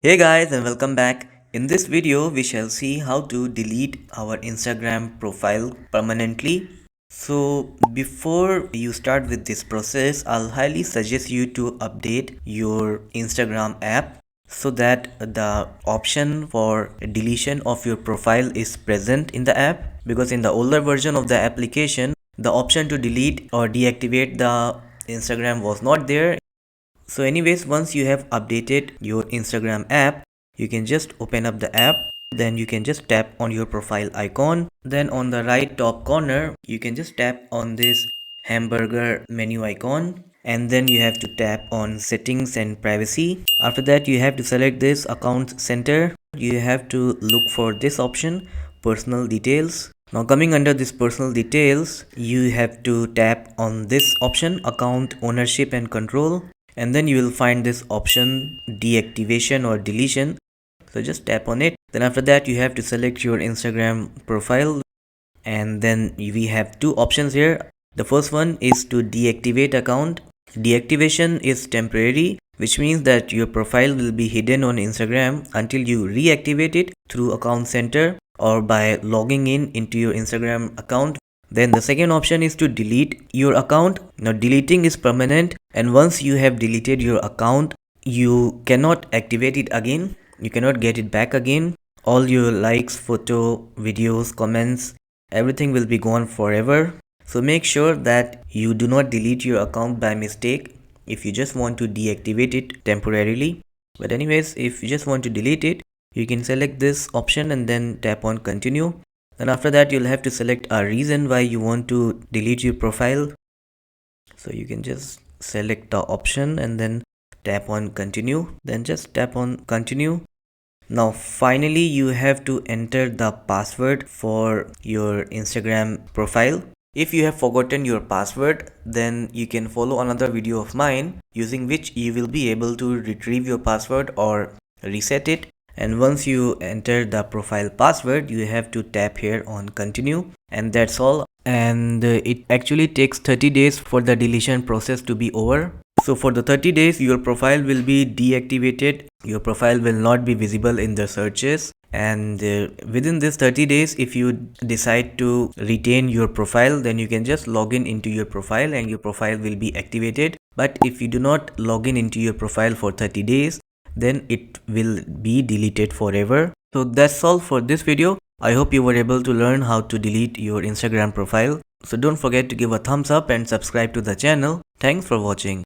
Hey guys, and welcome back. In this video we shall see how to delete our Instagram profile permanently. So before you start with this process, I'll highly suggest you to update your Instagram app so that the option for deletion of your profile is present in the app, because in the older version of the application the option to delete or deactivate the Instagram was not there. So anyways, once you have updated your Instagram app, you can just open up the app. Then you can just tap on your profile icon. Then on the right top corner, you can just tap on this hamburger menu icon. And then you have to tap on settings and privacy. After that, you have to select this account center. You have to look for this option, personal details. Now coming under this personal details, you have to tap on this option, account ownership and control, and then you will find this option, deactivation or deletion. So just tap on it. Then after that you have to select your Instagram profile, and then we have two options here. The first one is to deactivate account. Deactivation is temporary, which means that your profile will be hidden on Instagram until you reactivate it through account center or by logging in into your Instagram account. Then the second option is to delete your account. Now deleting is permanent, and once you have deleted your account, you cannot activate it again. You cannot get it back again. All your likes, photo, videos, comments, everything will be gone forever. So make sure that you do not delete your account by mistake if you just want to deactivate it temporarily. But anyways, if you just want to delete it, you can select this option and then tap on continue. Then after that you'll have to select a reason why you want to delete your profile. So you can just select the option and then tap on continue, then just tap on continue. Now finally you have to enter the password for your Instagram profile. If you have forgotten your password, then you can follow another video of mine using which you will be able to retrieve your password or reset it. And once you enter the profile password, you have to tap here on continue, and that's all. And it actually takes 30 days for the deletion process to be over. So for the 30 days your profile will be deactivated. Your profile will not be visible in the searches, and within this 30 days if you decide to retain your profile, then you can just log in into your profile and your profile will be activated. But if you do not log in into your profile for 30 days, then it will be deleted forever. So that's all for this video. I hope you were able to learn how to delete your Instagram profile. So don't forget to give a thumbs up and subscribe to the channel. Thanks for watching.